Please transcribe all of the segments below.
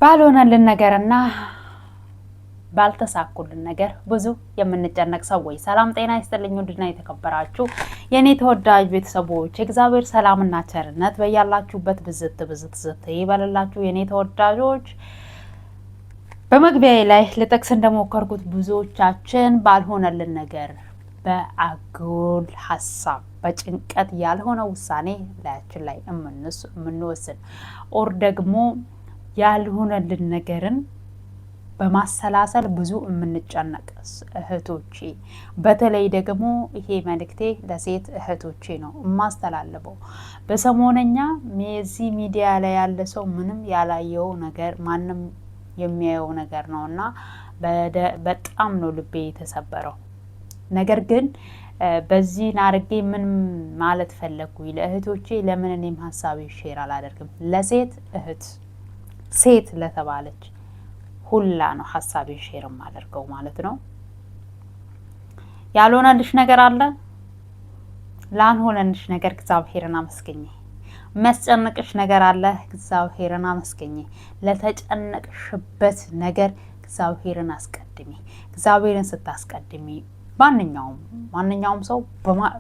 ባልሆነልን ነገርና ባልተሳኩልን ነገር ብዙ የምንጨነቅ ሰዎች ሰላም ጤና ይስጥልኝ ውድና የተከበራችሁ የኔ ተወዳጅ ቤተሰቦች እግዚአብሔር ሰላምና ቸርነት በያላችሁበት ብዝት ይበልላችሁ የኔ ተወዳጆች በመግቢያዬ ላይ ለጠቅስ እንደሞከርኩት ብዙዎቻችን ባልሆነልን ነገር በአጉል ሐሳብ በጭንቀት ያልሆነ ውሳኔ ላያችን ላይ የምንወስን ኦር ደግሞ ያልሆነልን ነገርን በማሰላሰል ብዙ የምንጨነቅ እህቶቼ በተለይ ደግሞ ይሄ መልእክቴ ለሴት እህቶቼ ነው ማስተላለፈው። በሰሞነኛ ሜዚ ሚዲያ ላይ ያለ ሰው ምንም ያላየው ነገር ማንም የሚያየው ነገር ነውና በጣም ነው ልቤ የተሰበረው። ነገር ግን በዚህ ናርጌ ምን ማለት ፈለኩኝ ለእህቶቼ ለምን እኔም ሐሳቤ ሼር አላደርግም ለሴት እህት ሴት ለተባለች ሁላ ነው ሐሳቤ ሼር ማደርገው ማለት ነው። ያልሆነልሽ ነገር አለ ላልሆነልሽ ነገር እግዚአብሔርን አመስግኚ። መስጨነቅሽ ነገር አለ እግዚአብሔርን አመስግኚ። ለተጨነቅሽበት ነገር እግዚአብሔርን አስቀድሚ። እግዚአብሔርን ስታስቀድሚ ማንኛውም ሰው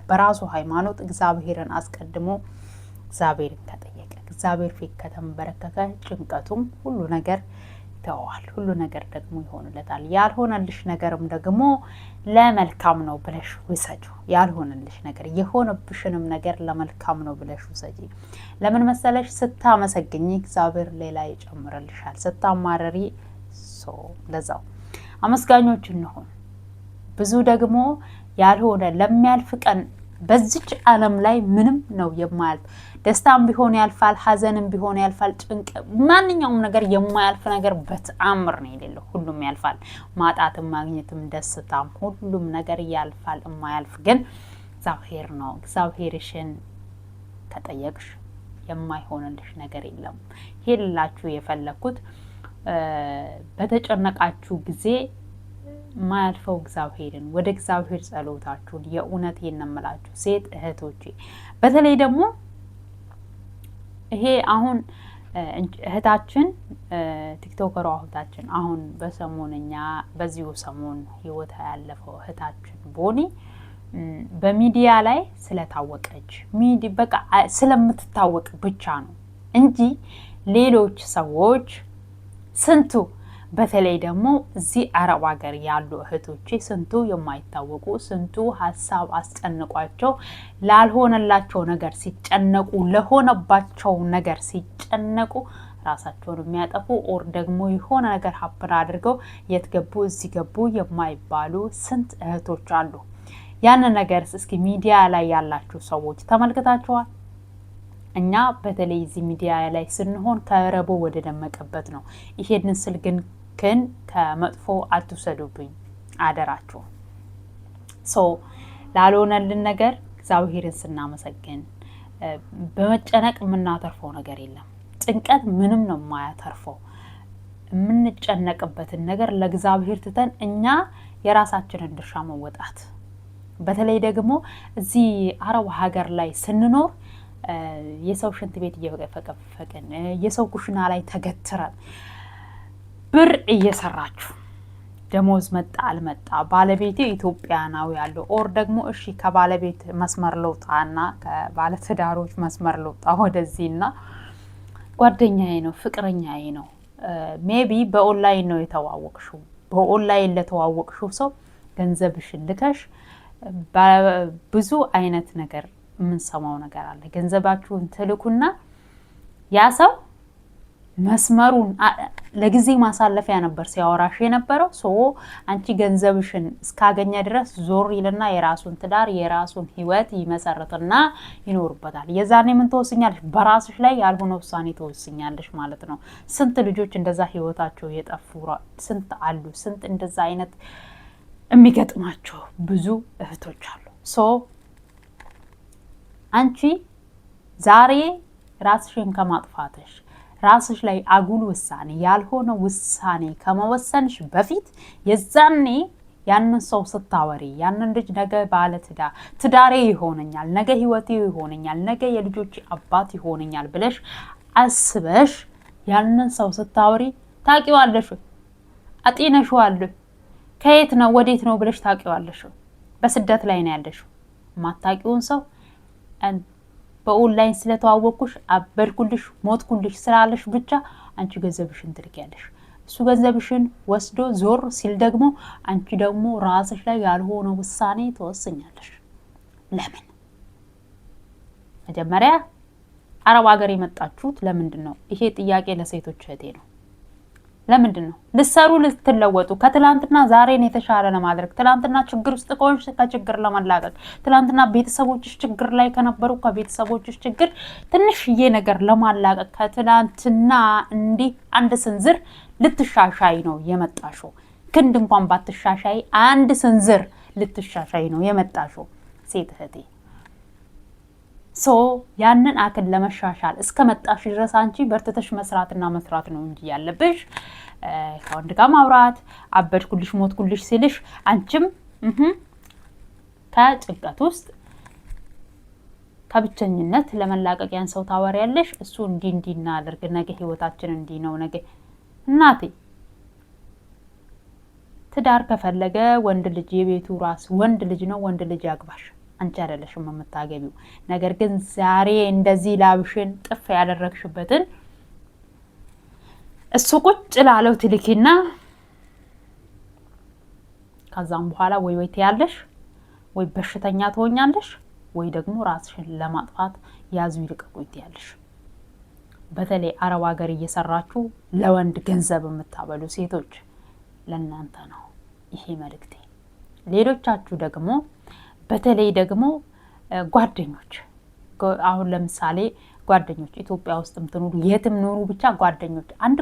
በራሱ ሃይማኖት እግዚአብሔርን አስቀድሞ እግዚአብሔርን ከጠየቀ እግዚአብሔር ፊት ከተንበረከከ ጭንቀቱም ሁሉ ነገር ይተዋል። ሁሉ ነገር ደግሞ ይሆንለታል። ያልሆነልሽ ነገርም ደግሞ ለመልካም ነው ብለሽ ውሰጂ። ያልሆነልሽ ነገር የሆነብሽንም ነገር ለመልካም ነው ብለሽ ውሰጂ። ለምን መሰለሽ ስታመሰግኝ እግዚአብሔር ሌላ ይጨምርልሻል። ስታማረሪ ለዛው አመስጋኞች እንሆን። ብዙ ደግሞ ያልሆነ ለሚያልፍ ቀን በዚች ዓለም ላይ ምንም ነው የማያልፍ። ደስታም ቢሆን ያልፋል፣ ሐዘንም ቢሆን ያልፋል፣ ጭንቅ ማንኛውም ነገር የማያልፍ ነገር በተአምር ነው የሌለው። ሁሉም ያልፋል። ማጣትም ማግኘትም ደስታም ሁሉም ነገር ያልፋል። የማያልፍ ግን እግዚአብሔር ነው። እግዚአብሔርሽን ከጠየቅሽ የማይሆንልሽ ነገር የለም። ይሄላችሁ የፈለኩት በተጨነቃችሁ ጊዜ ማያልፈው እግዚአብሔርን ወደ እግዚአብሔር ጸሎታችሁን የእውነት የነመላችሁ ሴት እህቶቼ በተለይ ደግሞ ይሄ አሁን እህታችን ቲክቶከሯ እህታችን አሁን በሰሞንኛ በዚሁ ሰሞን ህይወት ያለፈው እህታችን ቦኒ በሚዲያ ላይ ስለታወቀች በቃ ስለምትታወቅ ብቻ ነው እንጂ ሌሎች ሰዎች ስንቱ በተለይ ደግሞ እዚህ አረብ ሀገር ያሉ እህቶቼ ስንቱ የማይታወቁ ስንቱ ሐሳብ አስጨንቋቸው ላልሆነላቸው ነገር ሲጨነቁ ለሆነባቸው ነገር ሲጨነቁ ራሳቸውን የሚያጠፉ ኦር ደግሞ የሆነ ነገር ሀፕን አድርገው የት ገቡ እዚህ ገቡ የማይባሉ ስንት እህቶች አሉ። ያን ነገር እስኪ ሚዲያ ላይ ያላችሁ ሰዎች ተመልክታችኋል? እኛ በተለይ እዚህ ሚዲያ ላይ ስንሆን ከረቦ ወደ ደመቀበት ነው። ይሄንን ስል ግን ከመጥፎ አትውሰዱብኝ አደራችሁ። ላልሆነልን ነገር እግዚአብሔርን ስናመሰግን በመጨነቅ የምናተርፈው ነገር የለም። ጭንቀት ምንም ነው የማያተርፈው። የምንጨነቅበትን ነገር ለእግዚአብሔር ትተን እኛ የራሳችንን ድርሻ መወጣት። በተለይ ደግሞ እዚህ አረብ ሀገር ላይ ስንኖር የሰው ሽንት ቤት እየፈቀፈቅን የሰው ኩሽና ላይ ተገትረን ብር እየሰራችሁ ደሞዝ መጣ አልመጣ ባለቤቴ ኢትዮጵያናው ያለው ኦር ደግሞ እሺ ከባለቤት መስመር ለውጣና ከባለትዳሮች መስመር ለውጣ ወደዚህና ጓደኛዬ ነው ፍቅረኛዬ ነው ሜቢ በኦንላይን ነው የተዋወቅሽው። በኦንላይን ለተዋወቅሽው ሰው ገንዘብሽን ልከሽ ብዙ አይነት ነገር የምንሰማው ነገር አለ። ገንዘባችሁን ትልኩና ያ ሰው መስመሩን ለጊዜ ማሳለፊያ ነበር ሲያወራሽ የነበረው። አንቺ ገንዘብሽን እስካገኘ ድረስ ዞር ይልና የራሱን ትዳር የራሱን ህይወት ይመሰርትና ይኖርበታል። የዛኔ ምን ተወስኛለሽ? በራስሽ ላይ ያልሆነ ውሳኔ ተወስኛለሽ ማለት ነው። ስንት ልጆች እንደዛ ህይወታቸው የጠፉ ስንት አሉ። ስንት እንደዛ አይነት የሚገጥማቸው ብዙ እህቶች አሉ። አንቺ ዛሬ ራስሽን ከማጥፋትሽ ራስሽ ላይ አጉል ውሳኔ ያልሆነ ውሳኔ ከመወሰንሽ በፊት የዛኔ ያንን ሰው ስታወሪ ያንን ልጅ ነገ ባለ ትዳሬ ይሆነኛል፣ ነገ ህይወቴ ይሆነኛል፣ ነገ የልጆች አባት ይሆነኛል ብለሽ አስበሽ ያንን ሰው ስታወሪ ታቂዋለሽ? አጤነሽዋል? ከየት ነው ወዴት ነው ብለሽ ታቂዋለሽ? በስደት ላይ ነው ያለሽው። ማታቂውን ሰው በኦንላይን ስለተዋወቅኩሽ አበድኩልሽ ሞትኩልሽ ስላለሽ ብቻ አንቺ ገንዘብሽን ትልኪያለሽ። እሱ ገንዘብሽን ወስዶ ዞር ሲል ደግሞ አንቺ ደግሞ ራስሽ ላይ ያልሆነ ውሳኔ ትወስኛለሽ። ለምን? መጀመሪያ አረብ ሀገር የመጣችሁት ለምንድን ነው? ይሄ ጥያቄ ለሴቶች እህቴ ነው። ለምንድን ነው ልትሰሩ ልትለወጡ ከትላንትና ዛሬን የተሻለ ለማድረግ ትላንትና ችግር ውስጥ ከሆንሽ ከችግር ለማላቀቅ ትላንትና ቤተሰቦችሽ ችግር ላይ ከነበሩ ከቤተሰቦችሽ ችግር ትንሽዬ ነገር ለማላቀቅ ከትላንትና እንዲህ አንድ ስንዝር ልትሻሻይ ነው የመጣሽው። ክንድ እንኳን ባትሻሻይ አንድ ስንዝር ልትሻሻይ ነው የመጣሽው ሴት እህቴ። ያንን አክል ለመሻሻል እስከ መጣሽ ድረስ አንቺ በርተተሽ መስራትና መስራት ነው እንጂ ያለብሽ ከወንድ ጋር ማውራት አበድኩልሽ ሞትኩልሽ ሲልሽ አንቺም ከጭንቀት ውስጥ ከብቸኝነት ለመላቀቅ ያን ሰው ታወሪያለሽ። እሱ እንዲህ እናድርግ ነገ ህይወታችን እንዲህ ነው ነገ። እናቴ ትዳር ከፈለገ ወንድ ልጅ የቤቱ ራስ ወንድ ልጅ ነው። ወንድ ልጅ ያግባሽ፣ አንቺ አይደለሽም የምታገቢው። ነገር ግን ዛሬ እንደዚህ ላብሽን ጥፍ ያደረግሽበትን እሱ ቁጭ ላለው ትልኪና ከዛም በኋላ ወይ ትያለሽ ወይ በሽተኛ ትሆኛለሽ ወይ ደግሞ ራስሽን ለማጥፋት ያዙ ይልቀቁ ትያለሽ። በተለይ አረብ ሀገር እየሰራችሁ ለወንድ ገንዘብ የምታበሉ ሴቶች ለእናንተ ነው ይሄ መልእክቴ። ሌሎቻችሁ ደግሞ በተለይ ደግሞ ጓደኞች አሁን ለምሳሌ ጓደኞች ኢትዮጵያ ውስጥም ትኑሩ የትም ኑሩ ብቻ ጓደኞች አንድ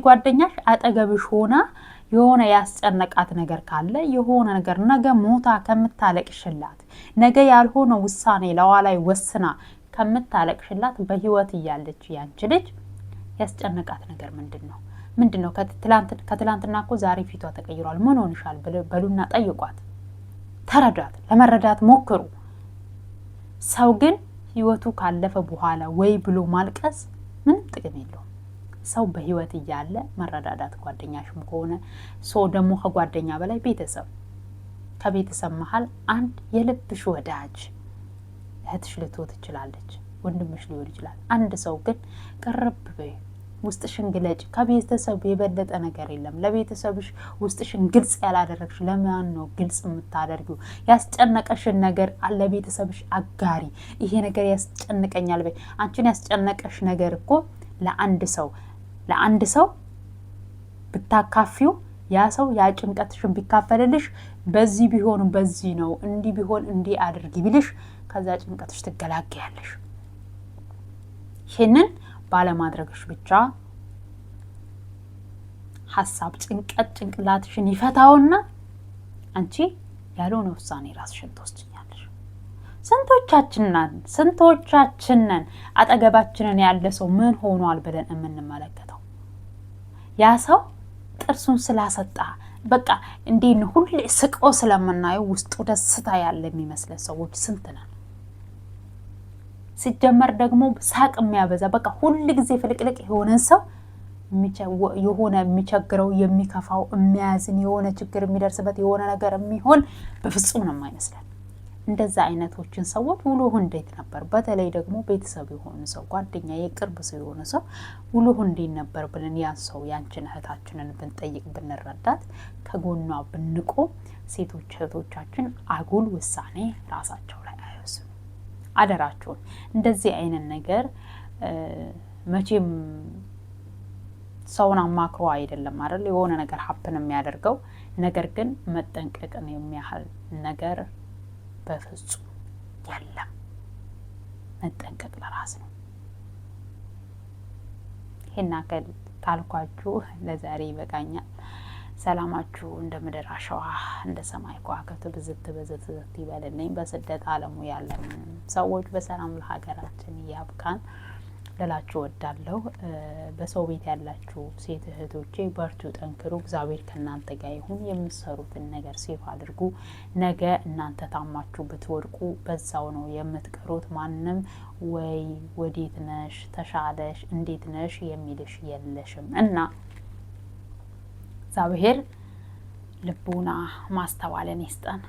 ጓደኛሽ አጠገብሽ ሆና የሆነ ያስጨነቃት ነገር ካለ የሆነ ነገር ነገ ሞታ ከምታለቅሽላት ነገ ያልሆነ ውሳኔ ለዋላይ ወስና ከምታለቅሽላት በህይወት እያለች ያንቺ ልጅ ያስጨነቃት ነገር ምንድነው? ከትላንትና እኮ ዛሬ ፊቷ ተቀይሯል፣ ምን ሆንሻል በሉና ጠይቋት። ተረዳት፣ ለመረዳት ሞክሩ። ሰው ግን ህይወቱ ካለፈ በኋላ ወይ ብሎ ማልቀስ ምንም ጥቅም የለውም። ሰው በህይወት እያለ መረዳዳት፣ ጓደኛሽም ከሆነ ሰው ደግሞ ከጓደኛ በላይ ቤተሰብ፣ ከቤተሰብ መሃል አንድ የልብሽ ወዳጅ እህትሽ ልትሆን ትችላለች፣ ወንድምሽ ሊሆን ይችላል። አንድ ሰው ግን ቀረብ በይ፣ ውስጥሽን ግለጭ። ከቤተሰብ የበለጠ ነገር የለም። ለቤተሰብሽ ውስጥሽን ግልጽ ያላደረግሽ ለማን ነው ግልጽ የምታደርጊው? ያስጨነቀሽን ነገር ለቤተሰብሽ አጋሪ። ይሄ ነገር ያስጨንቀኛል በይ። አንቺን ያስጨነቀሽ ነገር እኮ ለአንድ ሰው ብታካፊው ያ ሰው ያ ጭንቀትሽን ቢካፈልልሽ በዚህ ቢሆን በዚህ ነው እንዲህ ቢሆን እንዲህ አድርጊ ቢልሽ ከዛ ጭንቀትሽ ትገላገያለሽ። ይሄንን ባለማድረግሽ ብቻ ሐሳብ ጭንቅላትሽን ይፈታውና አንቺ ያልሆነ ውሳኔ ራስሽን ትወስኛለሽ። ስንቶቻችንን አጠገባችንን ያለ ሰው ምን ሆኗል ብለን የምንመለከተው? ያ ሰው ጥርሱን ስላሰጣ በቃ እንዴት ነው ሁሌ ስቆ ስለምናየው ውስጡ ደስታ ያለ የሚመስለን ሰዎች ስንት ነን? ሲጀመር ደግሞ ሳቅ የሚያበዛ በቃ ሁሉ ጊዜ ፍልቅልቅ የሆነ ሰው የሆነ የሚቸግረው የሚከፋው የሚያዝን የሆነ ችግር የሚደርስበት የሆነ ነገር የሚሆን በፍጹም ነው የማይመስለን። እንደዛ አይነቶችን ሰዎች ውሎህ እንዴት ነበር? በተለይ ደግሞ ቤተሰብ የሆነ ሰው ጓደኛ፣ የቅርብ ሰው የሆነ ሰው ውሎህ እንዴት ነበር ብለን ያን ሰው ያንቺን እህታችንን ብንጠይቅ ብንረዳት ከጎኗ ብንቆም ሴቶች እህቶቻችን አጉል ውሳኔ ራሳቸው ላይ አይወስኑ። አደራችሁን። እንደዚህ አይነት ነገር መቼም ሰውን አማክሮ አይደለም አይደል የሆነ ነገር ሀፕን የሚያደርገው። ነገር ግን መጠንቀቅን የሚያህል ነገር በፍጹም የለም። መጠንቀቅ ለራስ ነው። ይሄን ካልኳችሁ ለዛሬ ይበቃኛል። ሰላማችሁ እንደ ምድር አሸዋ እንደ ሰማይ ከዋክብት ብዝት ይበልልኝ። በስደት ዓለሙ ያለን ሰዎች በሰላም ለሀገራችን ያብቃን። ልላችሁ ወዳለሁ። በሰው ቤት ያላችሁ ሴት እህቶቼ በርቱ፣ ጠንክሩ። እግዚአብሔር ከእናንተ ጋር ይሁን። የምትሰሩትን ነገር ሴፍ አድርጉ። ነገ እናንተ ታማችሁ ብትወድቁ በዛው ነው የምትቀሩት። ማንም ወይ ወዴት ነሽ፣ ተሻለሽ፣ እንዴት ነሽ የሚልሽ የለሽም እና እግዚአብሔር ልቡና ማስተዋልን ይስጠን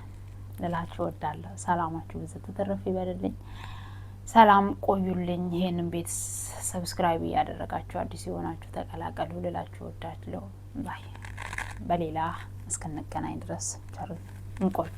ልላችሁ ወዳለሁ። ሰላማችሁ ብዙ ተተረፍ ይበልልኝ። ሰላም ቆዩልኝ። ይሄንን ቤት ሰብስክራይብ ያደረጋችሁ አዲስ የሆናችሁ ተቀላቀሉ ልላችሁ ወዳለሁ። ባይ በሌላ እስከነገናኝ ድረስ ቸር እንቆይ።